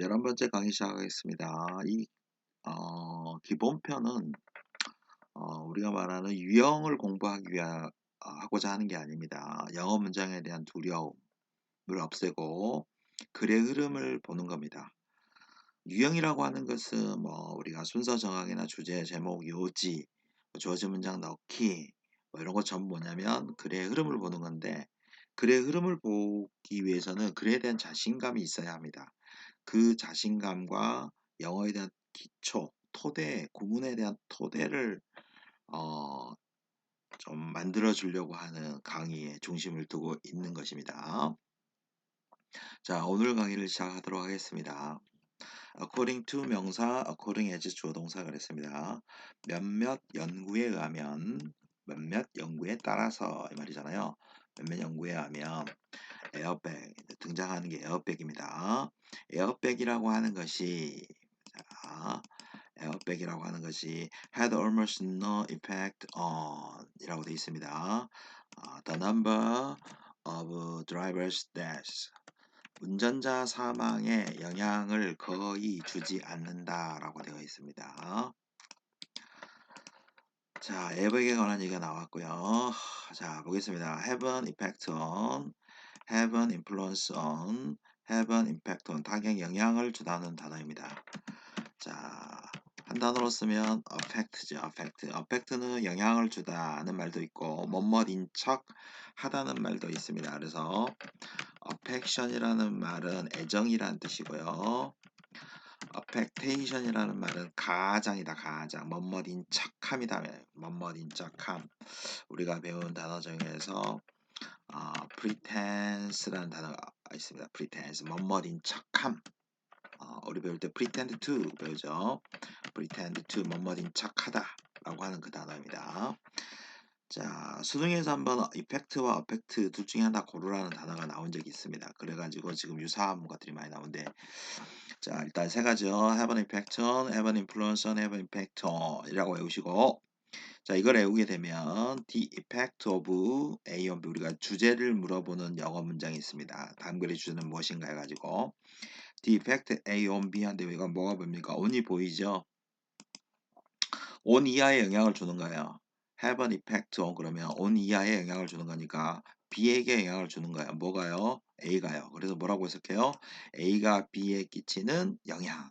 11번째 강의 시작하겠습니다. 기본편은 우리가 말하는 유형을 공부하기 위하 하고자 하는 게 아닙니다. 영어 문장에 대한 두려움을 없애고 글의 흐름을 보는 겁니다. 유형이라고 하는 것은 우리가 순서 정학이나 주제, 제목, 요지, 주어진 문장 넣기 이런 것 전부 뭐냐면 글의 흐름을 보는 건데, 글의 흐름을 보기 위해서는 글에 대한 자신감이 있어야 합니다. 그 자신감과 영어에 대한 기초, 토대, 구문에 대한 토대를 어, 좀 만들어 주려고 하는 강의에 중심을 두고 있는 것입니다. 자, 오늘 강의를 시작하도록 하겠습니다. according to 명사, according as 주어 동사 그랬습니다. 몇몇 연구에 의하면, 몇몇 연구에 따라서 이 말이잖아요. 몇몇 연구에 의하면 에어백, 등장하는 게 에어백입니다. 에어백이라고 하는 것이 자, 에어백이라고 하는 것이 had almost no effect on 이라고 되어 있습니다. The number of drivers deaths, 운전자 사망에 영향을 거의 주지 않는다라고 되어 있습니다. 자, 에어백에 관한 얘기가 나왔고요. 자, 보겠습니다. have an effect on, have an influence on, have an impact on, 타격 영향을 주다는 단어입니다. 자, 한 단어로 쓰면 affect죠. affect는 영향을 주다는 말도 있고 뭐뭐인 척 하다는 말도 있습니다. 그래서 affection이라는 말은 애정이라는 뜻이고요. affectation이라는 말은 가장이다. 가장. 뭐뭐인 척함이다. 뭐뭐인 척함. 우리가 배운 단어 중에서 pretense라는 단어가 있습니다. pretense. 뭐뭐인 척함. 우리 배울 때 pretend to 배우죠. pretend to 뭐뭐인 척하다 라고 하는 그 단어입니다. 자, 수능에서 한번 effect와 affect 둘 중에 하나 고르라는 단어가 나온 적이 있습니다. 그래가지고 지금 유사한 것들이 많이 나오는데, 자, 일단 세 가지요. have an effect on, have an influence on, have an impact on 이라고 외우시고, 자, 이걸 외우게 되면 the effect of A on B, 우리가 주제를 물어보는 영어 문장이 있습니다. 다음 글의 주제는 무엇인가 해가지고 the effect A on B 한데 이건 뭐가 뭡니까? on이 보이죠? on 이하에 영향을 주는 거예요. have an effect on 그러면 on 이하에 영향을 주는 거니까 B에게 영향을 주는 거예요. 뭐가요? A가요. 그래서 뭐라고 해석해요? A가 B에 끼치는 영향.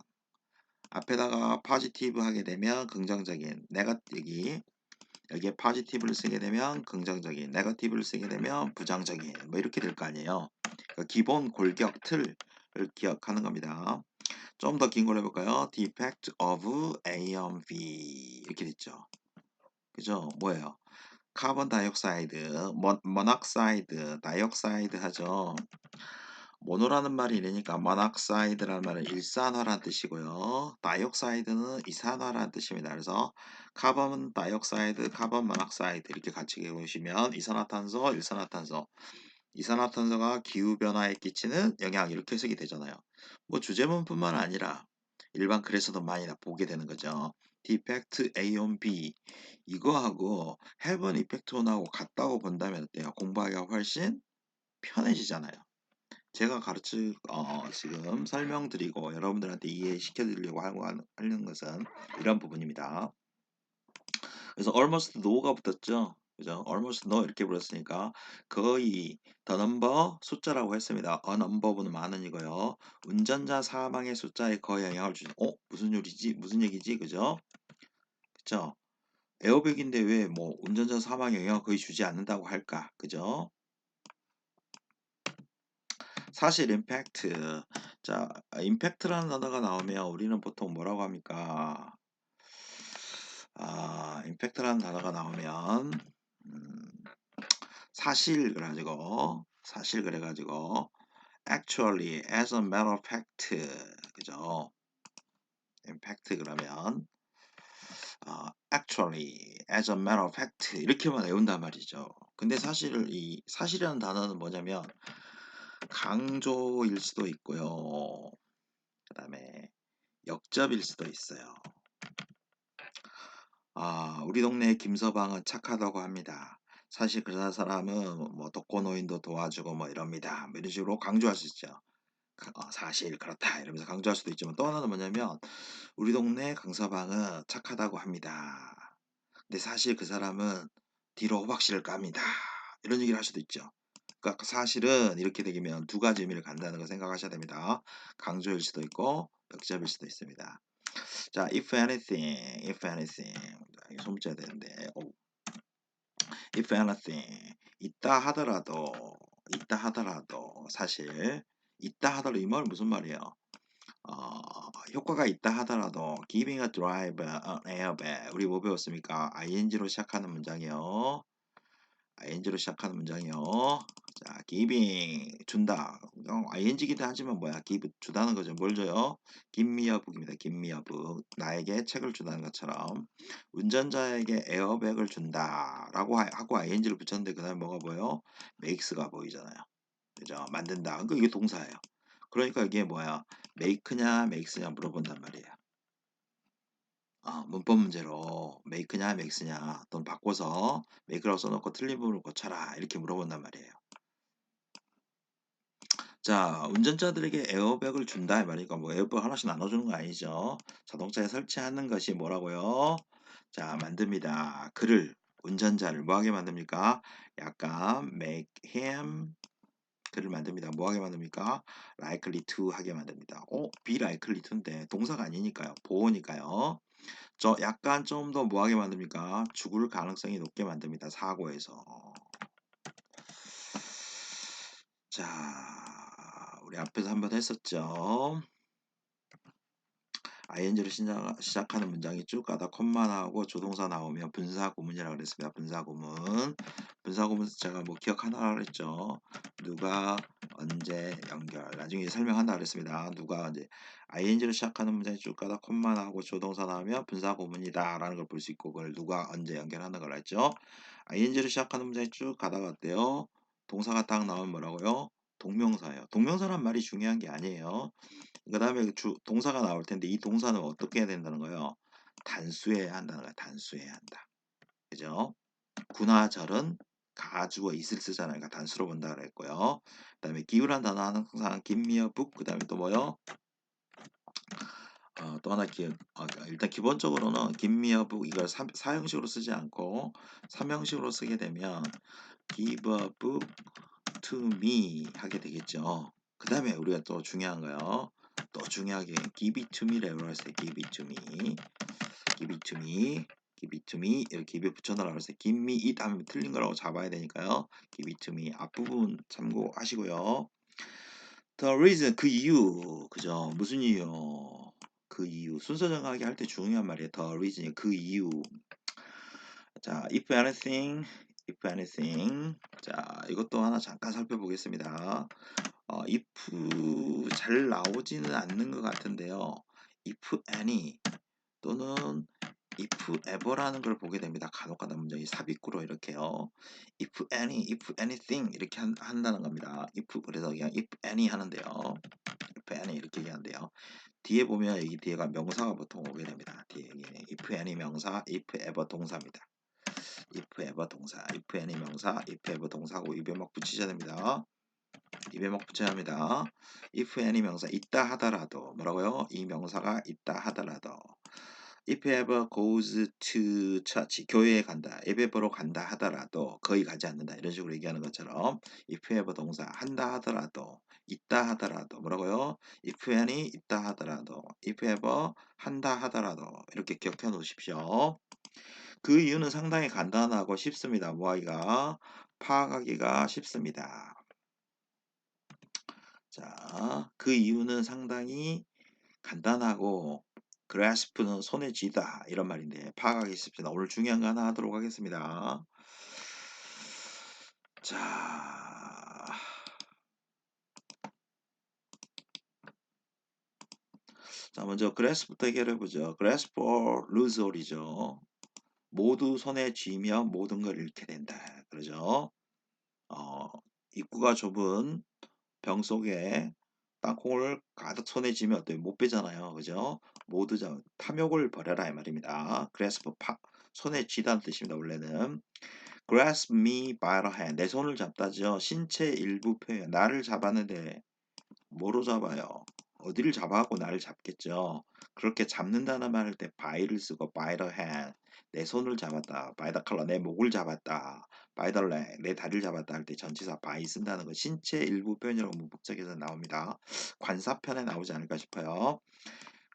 앞에다가 positive 하게 되면 긍정적인, 여기에 positive를 쓰게 되면 긍정적인, negative를 쓰게 되면 부정적인, 뭐 이렇게 될 거 아니에요. 그러니까 기본 골격 틀을 기억하는 겁니다. 좀 더 긴 걸 해볼까요? The effect of A on B 이렇게 됐죠. 그죠? 뭐예요? 카본 다이옥사이드, 모낙사이드, 다이옥사이드 하죠. 모노라는 말이 이러니까 모낙사이드라는 말은 일산화라는 뜻이고요. 다이옥사이드는 이산화라는 뜻입니다. 그래서 카본 다이옥사이드, 카본 모낙사이드 이렇게 같이 보시면 이산화탄소, 일산화탄소, 이산화탄소가 기후변화에 끼치는 영향 이렇게 해석이 되잖아요. 뭐 주제문뿐만 아니라 일반 글에서도 많이 보게 되는 거죠. The effect A on B 이거하고 have an effect on하고 같다고 본다면 어때요? 공부하기가 훨씬 편해지잖아요. 제가 지금 설명드리고 여러분들한테 이해시켜 드리려고 하는 것은 이런 부분입니다. 그래서 almost no가 붙었죠. 그죠? almost no 이렇게 불렀으니까 거의 the number 숫자라고 했습니다. a number는 많은이고요. 운전자 사망의 숫자에 거의 영향을 주죠. 무슨 요리지? 무슨 얘기지? 그죠? 그죠? 에어백인데 왜 뭐 운전자 사망에 영향을 거의 주지 않는다고 할까? 그죠? 사실 임팩트. 자, 임팩트라는 단어가 나오면 우리는 보통 뭐라고 합니까? 임팩트라는 단어가 나오면 사실 그래가지고 actually as a matter of fact 그죠? impact 그러면 actually as a matter of fact 이렇게만 외운단 말이죠. 근데 사실 이 사실이라는 단어는 뭐냐면 강조일 수도 있고요. 그 다음에 역접일 수도 있어요. 우리 동네 김서방은 착하다고 합니다. 사실 그 사람은 뭐 독거노인도 도와주고 뭐 이럽니다. 뭐 이런 식으로 강조할 수 있죠. 사실 그렇다 이러면서 강조할 수도 있지만 또 하나는 뭐냐면 우리 동네 강서방은 착하다고 합니다. 근데 사실 그 사람은 뒤로 호박씨를 깝니다. 이런 얘기를 할 수도 있죠. 그러니까 사실은 이렇게 되면 두 가지 의미를 갖는다는 걸 생각하셔야 됩니다. 강조일 수도 있고 역접일 수도 있습니다. 자, if anything, if anything. 자, 이게 소문자야 되는데, if anything. 있다 하더라도, 사실, 있다 하더라도 이 말은 무슨 말이에요? 효과가 있다 하더라도, giving a drive an airbag. 우리 뭐 배웠습니까? ing로 시작하는 문장이요. ing로 시작하는 문장이요. 자, giving 준다. ing기도 하지만 뭐야? give 주다는 거죠. 뭘 줘요? give me a book입니다. give me a book. 나에게 책을 주다는 것처럼 운전자에게 에어백을 준다라고 하고 ing를 붙였는데 그다음에 뭐가 보여? makes가 보이잖아요. 그죠? 만든다. 그러니까 이게 동사예요. 그러니까 이게 뭐야? make냐 makes냐 물어본단 말이에요. 문법 문제로 make냐 makes냐 또는 바꿔서 make라고 써놓고 틀린 부분을 고쳐라 이렇게 물어본단 말이에요. 자, 운전자들에게 에어백을 준다 이 말이니까 뭐 에어백 하나씩 나눠주는 거 아니죠. 자동차에 설치하는 것이 뭐라고요? 자, 만듭니다. 그를 운전자를 뭐하게 만듭니까? 약간 make him 그를 만듭니다. 뭐하게 만듭니까? likely to 하게 만듭니다. be likely to인데 동사가 아니니까요. 보어니까요. 저 약간 좀 더 뭐하게 만듭니까? 죽을 가능성이 높게 만듭니다. 사고에서. 자, 우리 앞에서 한번 했었죠. ing로 시작하는 문장이 쭉 가다 콤마 나오고 조동사 나오면 분사구문이라고 그랬습니다. 분사구문. 분사구문 제가 뭐 기억하라 그랬죠. 누가 언제 연결. 나중에 설명한다 그랬습니다. 누가 언제 ing로 시작하는 문장이 쭉 가다 콤마 나오고 조동사 나오면 분사구문이다 라는 걸 볼 수 있고 그걸 누가 언제 연결하는 걸 했죠. ing로 시작하는 문장이 쭉 가다가 어때요? 동사가 딱 나오면 뭐라고요? 동명사예요. 동명사란 말이 중요한 게 아니에요. 그 다음에 동사가 나올 텐데 이 동사는 어떻게 해야 된다는 거예요? 단수해야 한다는 거야. 단수해야 한다. 그죠? 구나 절은 가주어 있을 쓰잖아요. 그러니까 단수로 본다 그랬고요. 그 다음에 기울한 단어는 항상 김미어 북. 그 다음에 또 뭐요? 또 하나 일단 기본적으로는 김미어 북 이걸 사형식으로 쓰지 않고 삼형식으로 쓰게 되면 give a book to me 하게 되겠죠. 그 다음에 우리가 또 중요한 거요. 또 중요하게 give it to me라고 했을 때 give it to me, give it to me, give it to me 이렇게 입에 붙여넣으라고 했을 때 give me it 하면 틀린 거라고 잡아야 되니까요. give it to me 앞부분 참고하시고요. The reason 그 이유 그죠? 무슨 이유? 그 이유 순서 정하게 할 때 중요한 말이에요. The reason 그 이유. 자, if anything. 자, 이것도 하나 잠깐 살펴보겠습니다. if 잘 나오지는 않는 것 같은데요. if any 또는 if ever라는 걸 보게 됩니다. 간혹가다 문장이 삽입구로 이렇게요. if any, if anything 이렇게 한다는 겁니다. if 그래서 그냥 if any 하는데요. if any 이렇게 얘기하는데요. 뒤에 보면 여기 뒤에가 명사가 보통 오게 됩니다. 뒤에 if any 명사, if ever 동사입니다. if ever 동사, if any 명사, if ever 동사하고 입에 막 붙이셔야 됩니다. 입에 막 붙여야 합니다. if any 명사 있다 하더라도 뭐라고요? 이 명사가 있다 하더라도 if ever goes to church 교회에 간다. if ever로 간다 하더라도 거의 가지 않는다. 이런 식으로 얘기하는 것처럼 if ever 동사 한다 하더라도 있다 하더라도 뭐라고요? if any 있다 하더라도 if ever 한다 하더라도 이렇게 기억해 놓으십시오. 그 이유는 상당히 간단하고 쉽습니다. 뭐하기가 파악하기가 쉽습니다. 자, 그 이유는 상당히 간단하고 grasp는 손에 쥐다 이런 말인데 파악하기 쉽습니다. 오늘 중요한 거 하나 하도록 하겠습니다. 자, 먼저 grasp부터 해결해보죠. grasp or lose all이죠. 모두 손에 쥐면 모든 걸 잃게 된다. 그러죠. 입구가 좁은 병 속에 땅콩을 가득 손에 쥐면 어때요? 못 빼잖아요. 그죠? 모두 탐욕을 버려라 이 말입니다. grasp 손에 쥐다는 뜻입니다. 원래는 grasp me by the hand 내 손을 잡다죠. 신체 일부 표현 나를 잡았는데 뭐로 잡아요? 어디를 잡아갖고 나를 잡겠죠. 그렇게 잡는다는 말 할 때 by를 쓰고 by the hand, 내 손을 잡았다. by the collar, 내 목을 잡았다. by the leg, 내 다리를 잡았다 할 때 전치사 by 쓴다는 거 신체 일부 표현이라고 문법적에서 나옵니다. 관사편에 나오지 않을까 싶어요.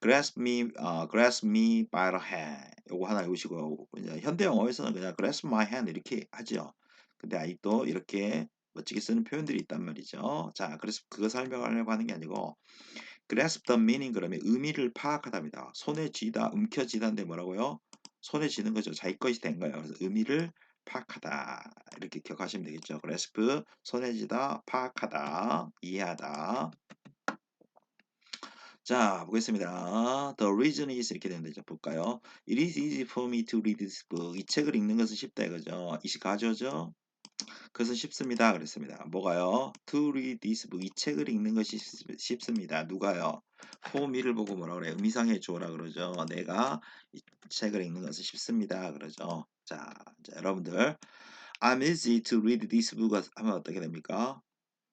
grasp me by the hand. 요거 하나 외우시고 현대 영어에서는 그냥 grasp my hand 이렇게 하죠. 근데 아직도 이렇게 멋지게 쓰는 표현들이 있단 말이죠. 자, 그래서 그거 설명하려고 하는 게 아니고 grasp the meaning 그러면 의미를 파악하답니다. 손에 쥐다, 움켜쥐다인데 뭐라고요? 손에 쥐는 거죠. 자기 것이 된 거예요. 그래서 의미를 파악하다 이렇게 기억하시면 되겠죠. grasp 손에 쥐다, 파악하다, 이해하다. 자, 보겠습니다. The reason is 이렇게 되는데 좀 볼까요? It is easy for me to read this book. 이 책을 읽는 것은 쉽다 이거죠. 이시 가져죠? 그것은 쉽습니다. 그랬습니다. 뭐가요? To read this book. 이 책을 읽는 것이 쉽습니다. 누가요? For me를 보고 뭐라 그래요? 의미상의 주어라 그러죠. 내가 이 책을 읽는 것은 쉽습니다. 그러죠. 자, 여러분들 I'm easy to read this book 하면 어떻게 됩니까?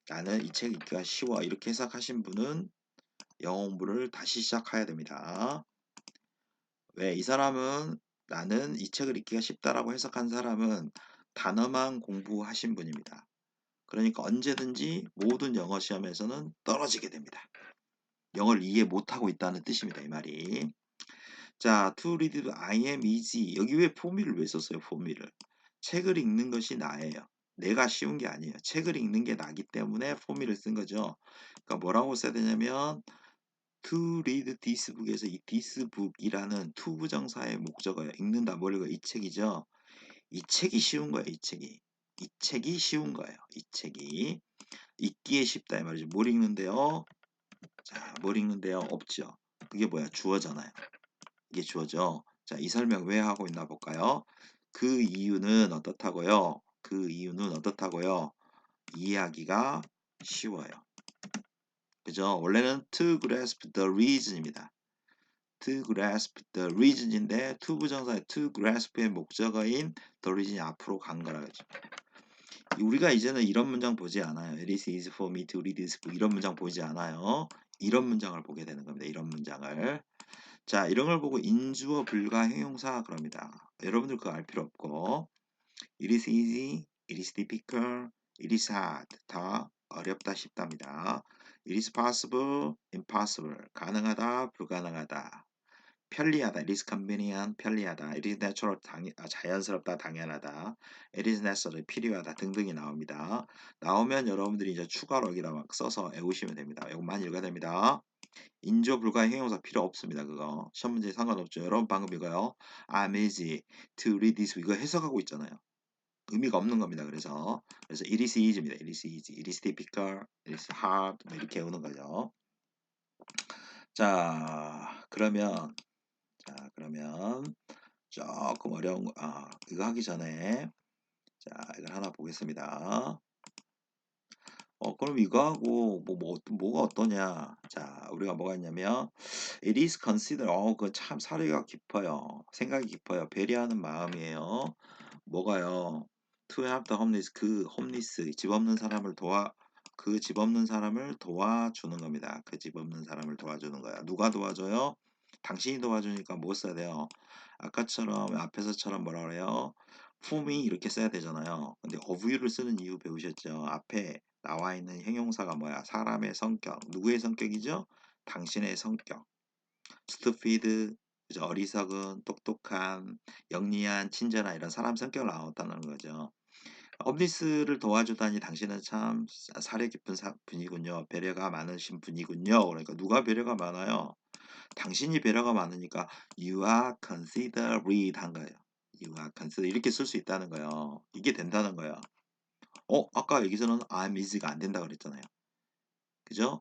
나는 이 책 읽기가 쉬워. 이렇게 해석하신 분은 영어 공부를 다시 시작해야 됩니다. 왜? 이 사람은 나는 이 책을 읽기가 쉽다라고 해석한 사람은 단어만 공부하신 분입니다. 그러니까 언제든지 모든 영어 시험에서는 떨어지게 됩니다. 영어를 이해 못하고 있다는 뜻입니다. 이 말이. 자, to read I am easy. 여기 왜 forme를 왜 썼어요? forme를. 책을 읽는 것이 나예요. 내가 쉬운 게 아니에요. 책을 읽는 게 나기 때문에 forme를 쓴 거죠. 그러니까 뭐라고 써야 되냐면 to read this book에서 이 this book이라는 to 부정사의 목적어예요. 읽는다 뭐래요? 이 책이죠. 이 책이 쉬운 거예요. 이 책이. 이 책이 쉬운 거예요. 이 책이. 읽기에 쉽다 이 말이죠. 뭘 읽는데요? 자, 뭘 읽는데요? 없죠. 그게 뭐야? 주어잖아요. 이게 주어죠. 자, 이 설명 왜 하고 있나 볼까요? 그 이유는 어떻다고요? 그 이유는 어떻다고요? 이해하기가 쉬워요. 그죠? 원래는 to grasp the reason입니다. to grasp the reason인데 to 부정사의 to grasp의 목적어인 the reason이 앞으로 간 거라죠. 우리가 이제는 이런 문장 보지 않아요. It is easy for me to read this book. 이런 문장 보지 않아요. 이런 문장을 보게 되는 겁니다. 이런 문장을. 자, 이런 걸 보고 인주어 불가 형용사 그럽니다. 여러분들 그거 알 필요 없고 It is easy, it is difficult, it is hard. 다 어렵다 쉽답니다. It is possible, impossible. 가능하다, 불가능하다. 편리하다, it is convenient, 편리하다. It is natural, 자연스럽다, 당연하다. It is necessary, 필요하다 등등이 나옵니다. 나오면 여러분들이 이제 추가로 여기다 막 써서 외우시면 됩니다. 이것만 읽어야 됩니다. 인조 불가 형용사 필요 없습니다. 그거 시험 문제에 상관없죠. 여러분 방금 이거요. I'm easy to read this. 이거 해석하고 있잖아요. 의미가 없는 겁니다. 그래서 it is easy입니다. it is easy, it is difficult, it is hard 뭐 이렇게 외우는 거죠. 자, 그러면 조금 어려운 거, 이거 하기 전에 자, 이걸 하나 보겠습니다. 그럼 이거하고 뭐가 어떠냐? 자, 우리가 뭐가 있냐면 it is considered. 그거 참 사례가 깊어요. 생각이 깊어요. 배려하는 마음이에요. 뭐가요? To help the homeless. 그 homeless 집 없는 사람을 그 집 없는 사람을 도와주는 겁니다. 그 집 없는 사람을 도와주는 거야. 누가 도와줘요? 당신이 도와주니까 뭐 써야 돼요? 아까처럼 앞에서처럼 뭐라 그래요? for me 이렇게 써야 되잖아요. 근데 of you를 쓰는 이유 배우셨죠? 앞에 나와 있는 형용사가 뭐야? 사람의 성격. 누구의 성격이죠? 당신의 성격. stupid, 그죠? 어리석은, 똑똑한, 영리한, 친절한 이런 사람 성격을 나왔다는 거죠. 홈리스를 도와주다니 당신은 참 사려 깊은 분이군요. 배려가 많으신 분이군요. 그러니까 누가 배려가 많아요? 당신이 배려가 많으니까 you are considerate 한 거예요. You are considerate 이렇게 쓸 수 있다는 거예요. 이게 된다는 거예요. 아까 여기서는 I'm easy가 안 된다 그랬잖아요. 그죠?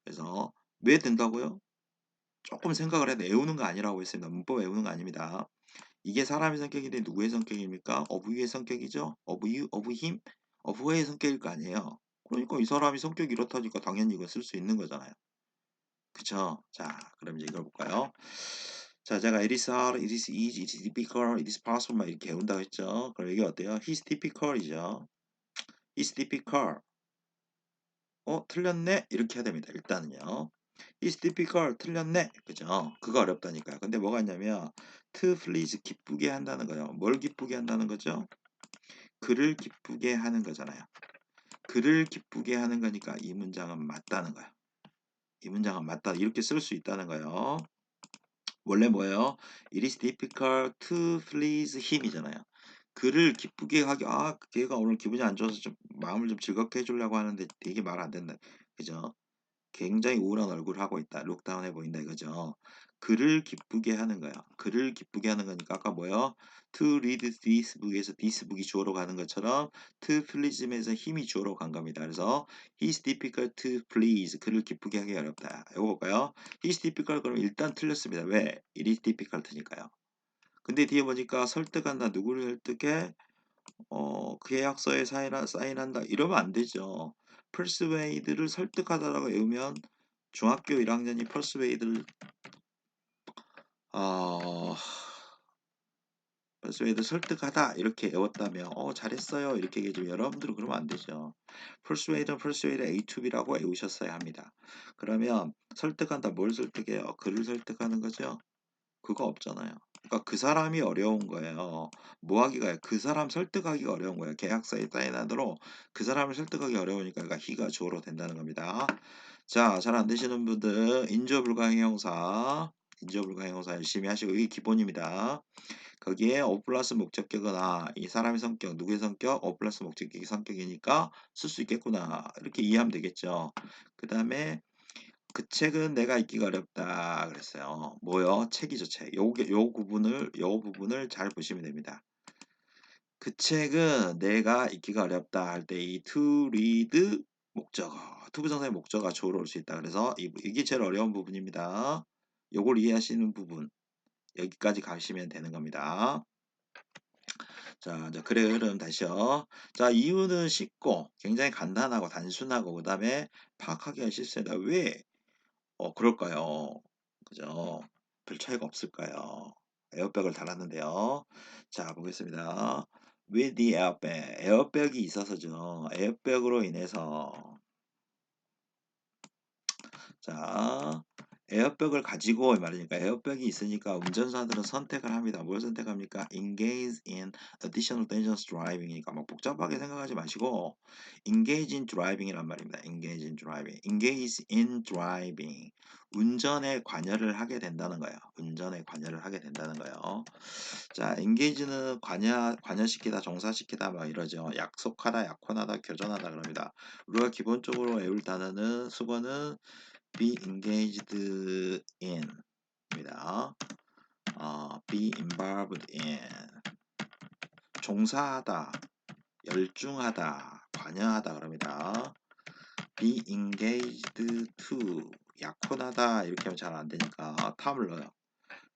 그래서 왜 된다고요? 조금 생각을 해도 외우는 거 아니라고 했습니다. 문법 외우는 거 아닙니다. 이게 사람의 성격인데 누구의 성격입니까? of you의 성격이죠? of you, of him, of her의 성격일 거 아니에요. 그러니까 이 사람이 성격이 이렇다니까 당연히 이거 쓸 수 있는 거잖아요. 그쵸? 자, 그럼 이제 이걸 볼까요? 자, 제가 it is hard, it is easy, it is difficult, it is possible 막 이렇게 외운다고 했죠. 그럼 이게 어때요? He's difficult이죠. He's difficult. 틀렸네 이렇게 해야 됩니다. 일단은요. It's difficult 틀렸네 그죠? 그거 어렵다니까요. 근데 뭐가 있냐면 to please 기쁘게 한다는 거예요. 뭘 기쁘게 한다는 거죠? 그를 기쁘게 하는 거잖아요. 그를 기쁘게 하는 거니까 이 문장은 맞다는 거야. 이 문장은 맞다 이렇게 쓸 수 있다는 거예요. 원래 뭐예요? It is difficult to please him이잖아요. 그를 기쁘게 하기 걔가 오늘 기분이 안 좋아서 좀 마음을 좀 즐겁게 해주려고 하는데 되게 말 안 된다. 그죠? 굉장히 우울한 얼굴을 하고 있다. 룩다운해 보인다 이거죠. 그를 기쁘게 하는 거야. 그를 기쁘게 하는 거니까 아까 뭐요? To read this book에서 this book이 주어로 가는 것처럼 to please에서 힘이 주어로 간 겁니다. 그래서 he's difficult to please. 그를 기쁘게 하기 어렵다. 이거 볼까요? he's difficult 그러면 일단 틀렸습니다. 왜? it is difficult니까요. 근데 뒤에 보니까 설득한다. 누구를 설득해? 계약서에 사인한다. 이러면 안 되죠. persuade를 설득하다라고 외우면 중학교 1학년이 persuade를 어, persuade 설득하다 이렇게 외웠다면 잘했어요 이렇게 얘기해주면 여러분들은 그러면 안 되죠. persuade A to B라고 외우셨어야 합니다. 그러면 설득한다 뭘 설득해요? 그를 설득하는 거죠. 그거 없잖아요. 그러니까 그 사람이 어려운 거예요. 뭐 하기가 그 사람 설득하기가 어려운 거예요. 계약서에 사인하도록 그 사람을 설득하기 어려우니까 그러니까 he가 주어로 된다는 겁니다. 자, 잘 안 되시는 분들 인조 불가행 형사 열심히 하시고 이게 기본입니다. 거기에 O 플러스 목적격은 이 사람의 성격, 누구의 성격? O 플러스 목적격의 성격이니까 쓸 수 있겠구나. 이렇게 이해하면 되겠죠. 그 다음에 그 책은 내가 읽기가 어렵다 그랬어요. 뭐요? 책이죠, 책. 요 부분을 잘 보시면 됩니다. 그 책은 내가 읽기가 어렵다 할 때 이 to read 목적어, 투부정사의 목적어가 주어로 올 수 있다. 그래서 이게 제일 어려운 부분입니다. 요걸 이해하시는 부분 여기까지 가시면 되는 겁니다. 자, 글의 흐름 다시요. 자, 이유는 쉽고 굉장히 간단하고 단순하고 그 다음에 파악하기가 쉽습니다. 왜 그럴까요? 그죠? 별 차이가 없을까요? 에어백을 달았는데요. 자, 보겠습니다. With the airbag. 에어백이 있어서죠. 에어백으로 인해서 자, 에어백을 가지고 말이니까 에어백이 있으니까 운전사들은 선택을 합니다. 뭘 선택합니까? Engage in additional dangerous driving이니까 막 복잡하게 생각하지 마시고 engage in driving이란 말입니다. engage in driving. engage in driving. 운전에 관여를 하게 된다는 거예요. 운전에 관여를 하게 된다는 거예요. 자, engage는 관여시키다, 종사시키다 막 이러죠. 약속하다, 약혼하다, 교전하다 그럽니다. 우리가 기본적으로 외울 단어는 수거는 be engaged in 입니다. be involved in 종사하다, 열중하다, 관여하다 그럽니다. be engaged to 약혼하다 이렇게 하면 잘 안 되니까 탐을 넣어요.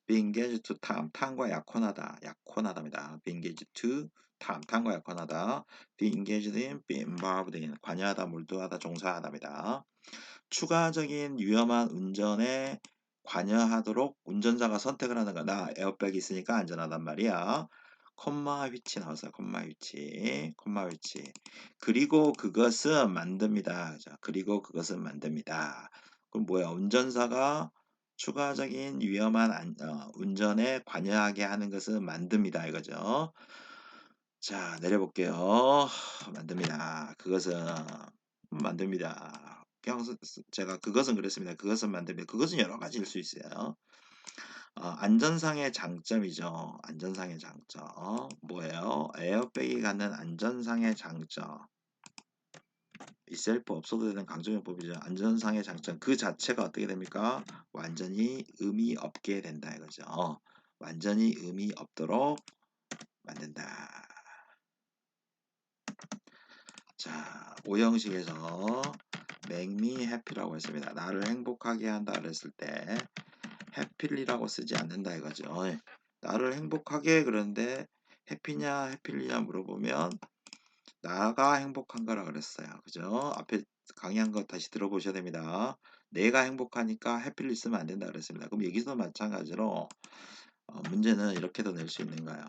be engaged to 탐과 약혼하다입니다. be engaged to 탐과 약혼하다. be engaged in, be involved in 관여하다, 몰두하다, 종사하다입니다. 추가적인 위험한 운전에 관여하도록 운전자가 선택을 하는 거. 나 에어백이 있으니까 안전하단 말이야. 콤마 위치 나왔어요. 콤마 위치. 그리고 그것은 만듭니다. 자, 그리고 그것은 만듭니다. 그럼 뭐야? 운전사가 추가적인 위험한 운전에 관여하게 하는 것은 만듭니다. 이거죠. 자, 내려볼게요. 만듭니다. 그것은 만듭니다. 그냥 제가 그것은 그랬습니다. 그것은 만듭니다. 그것은 여러 가지일 수 있어요. 안전상의 장점이죠. 안전상의 장점. 뭐예요? 에어백이 갖는 안전상의 장점. 이 셀프 없어도 되는 강조용법이죠. 안전상의 장점. 그 자체가 어떻게 됩니까? 완전히 의미 없게 된다 이거죠. 완전히 의미 없도록 만든다. 자, 오형식에서 make me happy라고 했습니다. 나를 행복하게 한다 그랬을 때 happy라고 쓰지 않는다 이거죠. 나를 행복하게 그런데 해피냐 해필리냐 물어보면 나가 행복한가라 그랬어요. 그죠? 앞에 강의한 거 다시 들어보셔야 됩니다. 내가 행복하니까 해필리 쓰면 안 된다 그랬습니다. 그럼 여기서도 마찬가지로 문제는 이렇게도 낼 수 있는가요?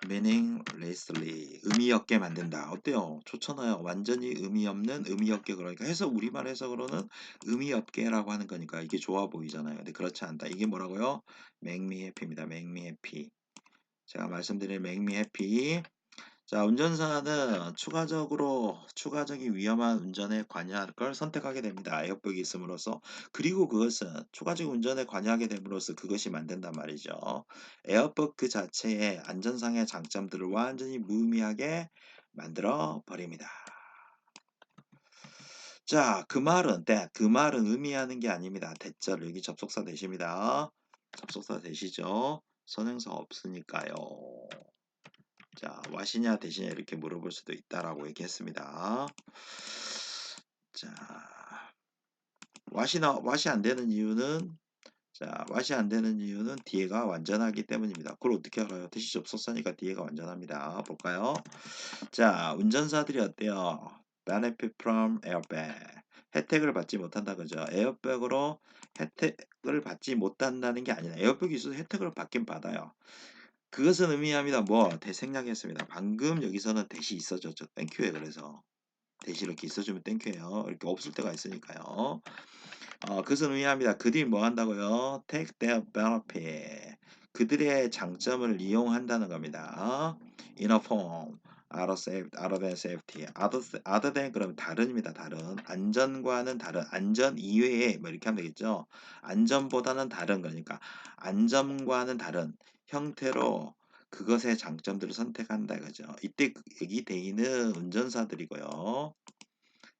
meaninglessly 의미 없게 만든다. 어때요? 좋잖아요. 완전히 의미 없는 의미 없게 그러니까 우리말 해석으로는 의미 없게라고 하는 거니까 이게 좋아 보이잖아요. 근데 그렇지 않다. 이게 뭐라고요? make me happy입니다. make me happy. 제가 말씀드린 make me happy. 자, 운전사는 추가적인 위험한 운전에 관여할 걸 선택하게 됩니다. 에어백이 있음으로써. 그리고 그것은 추가적인 운전에 관여하게 됨으로써 그것이 만든단 말이죠. 에어백 그 자체의 안전상의 장점들을 완전히 무의미하게 만들어 버립니다. 자, 그 말은 의미하는 게 아닙니다. 대절 여기 접속사 대시입니다. 접속사 대시죠. 선행사 없으니까요. 자, what이냐 대신에 이렇게 물어볼 수도 있다라고 얘기했습니다. 자, what이 안 되는 이유는 뒤에가 완전하기 때문입니다. 그걸 어떻게 알아요? 대시 접속사니까 뒤에가 완전합니다. 볼까요? 자, 운전사들이 어때요? benefit from airbag. 혜택을 받지 못한다 그죠? 에어백으로 혜택을 받지 못한다는 게 아니라 에어백이 있어서 혜택을 받긴 받아요. 그것은 의미합니다. 대생략했습니다. 방금 여기서는 대시 있어졌죠. 땡큐에 그래서 대시 이렇게 있어주면 땡큐예요. 이렇게 없을 때가 있으니까요. 그것은 의미합니다. 그들이 뭐 한다고요? Take their benefit. 그들의 장점을 이용한다는 겁니다. In a form. Other than safety. Other than 그러면 다른입니다. 다른. 안전과는 다른. 안전 이외에 뭐 이렇게 하면 되겠죠. 안전보다는 다른 거니까. 안전과는 다른 형태로 그것의 장점들을 선택한다 이거죠. 이때 여기 대의는 운전사들이고요.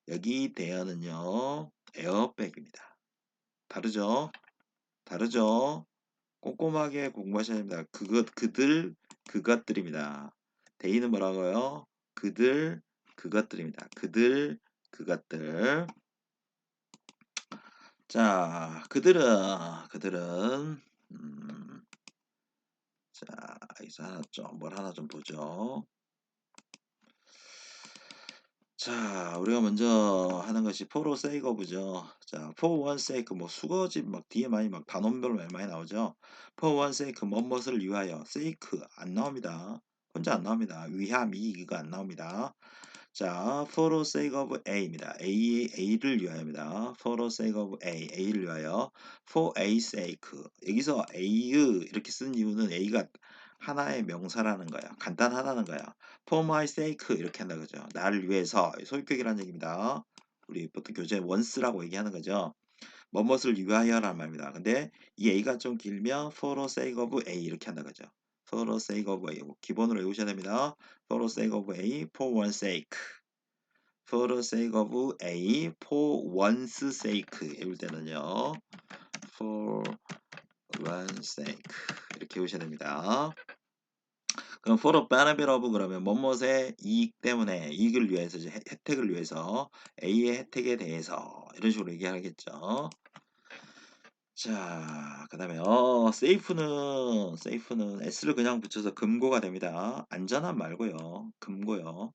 여기 대여는요. 에어백입니다. 다르죠? 다르죠? 꼼꼼하게 공부하셔야 됩니다. 그것들입니다. 대의는 뭐라고요? 그것들입니다. 그것들. 자, 그들은, 자, 여기서 하나 좀 보죠. 자, 우리가 먼저 하는 것이 for sake of죠. 자, for one sake 수거집 뒤에 많이 단원별로 많이 나오죠. for one sake 무엇을 위하여 sake 안 나옵니다. 혼자 안 나옵니다. 위함 이거 안 나옵니다. 자, for the sake of A입니다. A를 위하여입니다. for the sake of A를 위하여 for A's sake 여기서 A 이렇게 쓴 이유는 A가 하나의 명사라는 거야. 간단하다는 거야. For my sake 이렇게 한다 그죠. 나를 위해서 소유격이라는 얘기입니다. 우리 보통 교재에 once라고 얘기하는 거죠. 뭐뭇을 위하여라는 말입니다. 근데 이 A가 좀 길면 for the sake of A 이렇게 한다 그죠. for the sake of A 기본으로 외우셔야 됩니다. for the sake of A, for one's sake. for the sake of A, for one's sake 외울 때는요. for one's sake 이렇게 외우셔야 됩니다. 그럼 for the benefit of 그러면 뭐뭇의 이익 때문에 이익을 위해서 혜택을 위해서 A의 혜택에 대해서 이런 식으로 얘기하겠죠. 자, 그 다음에 safe는 s를 그냥 붙여서 금고가 됩니다. 안전한 말고요. 금고요.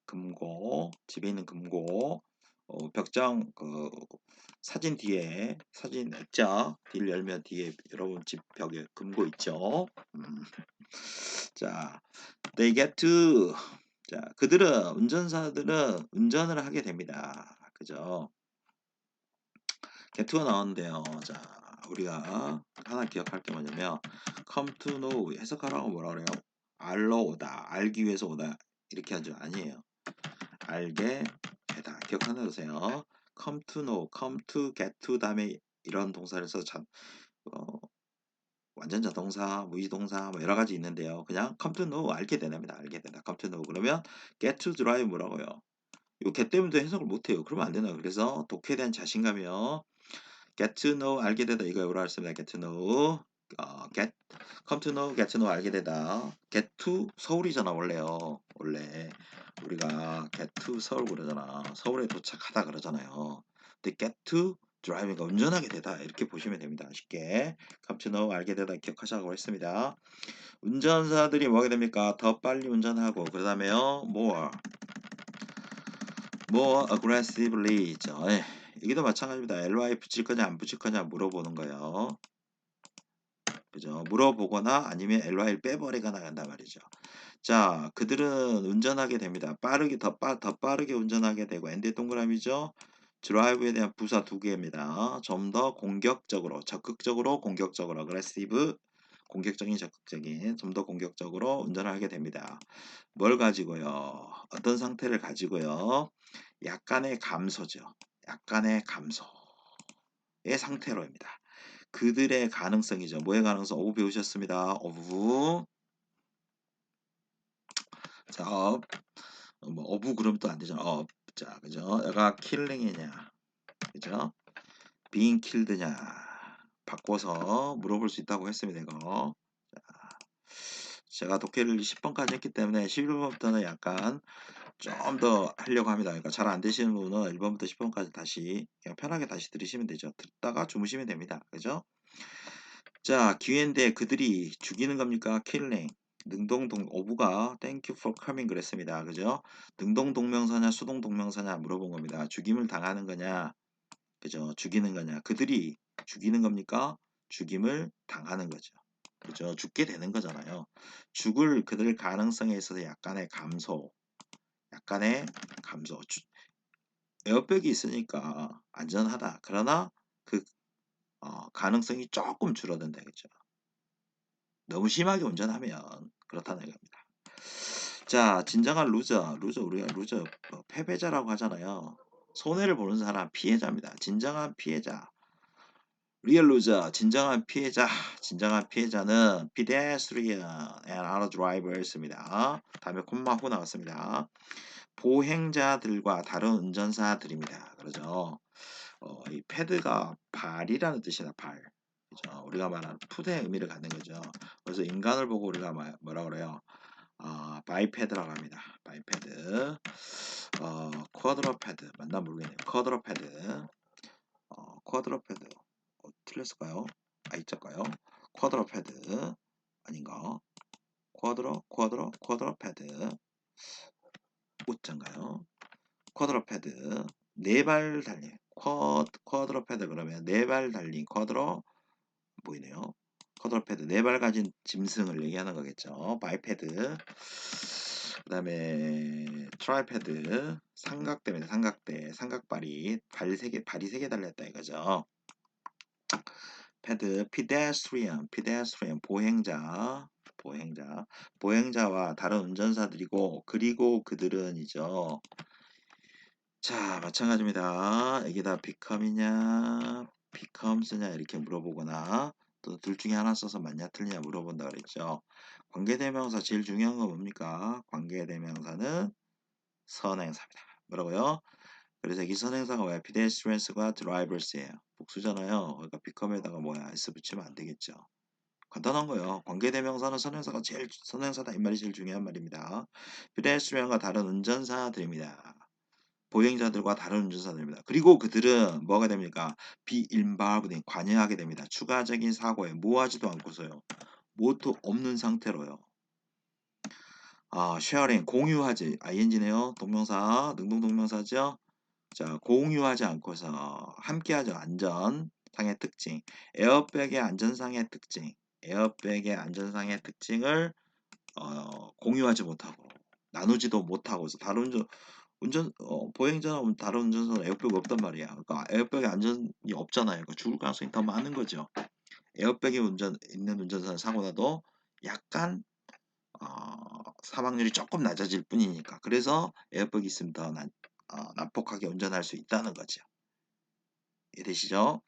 금고 집에 있는 금고 벽장 사진 뒤에 사진 액자 뒤를 열면 뒤에 여러분 집 벽에 금고 있죠. 자, they get to 자, 운전사들은 운전을 하게 됩니다. 그죠? get to가 나오는데요. 자, 우리가 하나 기억할 게 뭐냐면 come to know 해석하라고 뭐라 그래요? 알러 오다, 알기 위해서 오다 이렇게 하죠. 아니에요. 알게 되다. 기억하나 보세요. come to know, come to get to 다음에 이런 동사를 써서 완전자 동사, 무의동사 여러 가지 있는데요. 그냥 come to know 알게 되답니다. 알게 된다. come to know 그러면 get to drive 뭐라고요? 요 get 때문에 해석을 못해요. 그러면 안 되나요? 그래서 독해에 대한 자신감이요. get to know 알게 되다 이거 외우라 했습니다. get to know come to know, get to know 알게 되다. get to 서울이잖아 원래요. 원래 우리가 get to 서울 그러잖아. 서울에 도착하다 그러잖아요. 근데 get to driving가 운전하게 되다 이렇게 보시면 됩니다. 쉽게 come to know 알게 되다 기억하자고 했습니다. 운전사들이 뭐하게 됩니까? 더 빨리 운전하고 그 다음에요 more aggressively 있죠. 여기도 마찬가지입니다. ly 붙일 거냐 안 붙일 거냐 물어보는 거예요. 그죠? 물어보거나 아니면 ly를 빼버리거나 한단 말이죠. 자, 그들은 운전하게 됩니다. 더 빠르게 운전하게 되고, 엔드 동그라미죠? 드라이브에 대한 부사 두 개입니다. 좀 더 공격적으로, 적극적으로, 공격적으로, aggressive, 공격적인, 적극적인, 좀 더 공격적으로 운전을 하게 됩니다. 뭘 가지고요? 어떤 상태를 가지고요? 약간의 감소죠. 약간의 감소의 상태로입니다. 그들의 가능성이죠. 뭐의 가능성? 오브 배우셨습니다. 오브. 자, 뭐 어부 그럼 또 안 되잖아. 자, 그죠? 얘가 킬링이냐, 그죠? being killed냐 바꿔서 물어볼 수 있다고 했습니다. 이거. 자, 제가 독해를 10번까지 했기 때문에 11번부터는 약간 좀 더 하려고 합니다. 그러니까 잘 안 되시는 분은 1번부터 10번까지 다시 그냥 편하게 다시 들으시면 되죠. 듣다가 주무시면 됩니다. 그죠? 자, 기회인데 그들이 죽이는 겁니까? killing. 능동동 어부가 thank you for coming 그랬습니다. 그죠? 능동동명사냐 수동동명사냐 물어본 겁니다. 죽임을 당하는 거냐, 그죠? 죽이는 거냐. 그들이 죽이는 겁니까? 죽임을 당하는 거죠. 그죠? 죽게 되는 거잖아요. 죽을 그들 가능성에 있어서 약간의 감소, 약간의 감소. 에어백이 있으니까 안전하다. 그러나 그 가능성이 조금 줄어든다. 그죠? 너무 심하게 운전하면 그렇다는 겁니다. 자, 진정한 루저 우리가 루저 패배자라고 하잖아요. 손해를 보는 사람 피해자입니다. 진정한 피해자, 리얼 루저, 진정한 피해자는 pedestrian and auto drivers입니다. 다음에 콤마 후 나왔습니다. 보행자들과 다른 운전사들입니다. 그러죠. 이 패드가 발이라는 뜻이다. 발. 그죠? 우리가 말하는 풋의 의미를 갖는 거죠. 그래서 인간을 보고 우리가 뭐라 그래요? 바이패드라고 합니다. 바이패드. 쿼드러패드 맞나 모르겠네요. 쿼드러패드. 쿼드러패드. 틀렸을까요? I자일까요? 쿼드러패드 아닌가? 쿼드러패드. O자인가요? 쿼드러패드. 네 발 달린 쿼드러패드 그러면 네 발 달린 보이네요. 쿼드러패드 네 발 가진 짐승을 얘기하는 거겠죠. 바이패드. 그 다음에 트라이패드 삼각대입니다. 삼각발이 발이 세 개 달렸다 이거죠. 패드 pedestrian 보행자와 다른 운전사들이고 그리고 그들은이죠. 자, 마찬가지입니다. 여기다 becomes냐 이렇게 물어보거나 또 둘 중에 하나 써서 맞냐 틀리냐 물어본다 그랬죠. 관계대명사 제일 중요한 건 뭡니까? 관계대명사는 선행사입니다. 뭐라고요? 그래서 이 선행사가 뭐야? pedestrians과 drivers예요. 복수잖아요. 그러니까 become에다가 뭐야? s 붙이면 안 되겠죠. 간단한 거예요. 관계대명사는 선행사다 이 말이 제일 중요한 말입니다. pedestrian과 다른 운전사들입니다. 보행자들과 다른 운전사들입니다. 그리고 그들은 뭐가 됩니까? be involved in 관여하게 됩니다. 추가적인 사고에 뭐 하지도 않고서요. 뭐도 없는 상태로요. sharing 공유하지 ing네요. 동명사 능동동명사죠. 자, 공유하지 않고서 함께하죠. 안전상의 특징. 에어백의 안전상의 특징을 공유하지 못하고 나누지도 못하고서 다른 보행자나 다른 운전자는 에어백이 없단 말이야. 그러니까 에어백에 안전이 없잖아요. 그러니까 죽을 가능성이 더 많은 거죠. 에어백이 있는 운전자는 사고 나도 약간 사망률이 조금 낮아질 뿐이니까. 그래서 에어백이 있으면 더 난폭하게 운전할 수 있다는 거죠. 이해되시죠?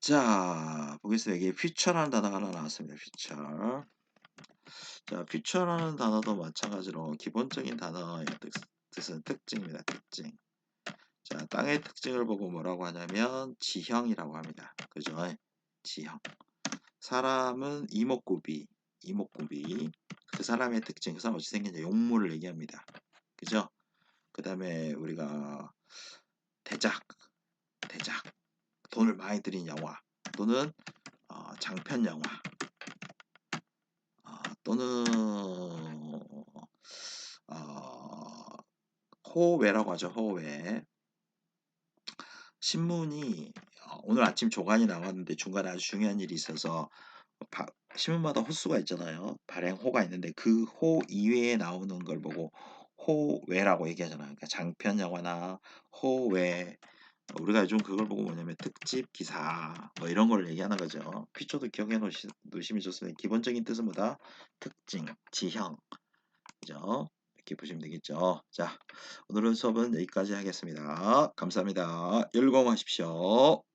자, 보겠습니다. 이게 퓨처라는 단어가 하나 나왔습니다. 퓨처. 자, 퓨처라는 단어도 마찬가지로 기본적인 단어의 뜻은 특징입니다. 특징. 자, 땅의 특징을 보고 뭐라고 하냐면 지형이라고 합니다. 그죠? 지형. 사람은 이목구비. 그 사람의 특징, 그 사람 어찌 생겼냐 용모를 얘기합니다. 그죠? 그 다음에 우리가 대작. 돈을 많이 들인 영화 또는 장편 영화 또는 호외라고 하죠. 호외. 신문이 오늘 아침 조간이 나왔는데 중간에 아주 중요한 일이 있어서 신문마다 호수가 있잖아요. 발행호가 있는데 그 호 이외에 나오는 걸 보고 호외라고 얘기하잖아요. 그러니까 장편 영화나 호외. 우리가 요즘 그걸 보고 뭐냐면 특집 기사 뭐 이런 걸 얘기하는 거죠. 피초도 기억해 놓으시면 좋습니다. 기본적인 뜻은 뭐다? 특징, 지형, 그죠? 이렇게 보시면 되겠죠. 자, 오늘은 수업은 여기까지 하겠습니다. 감사합니다. 열공하십시오.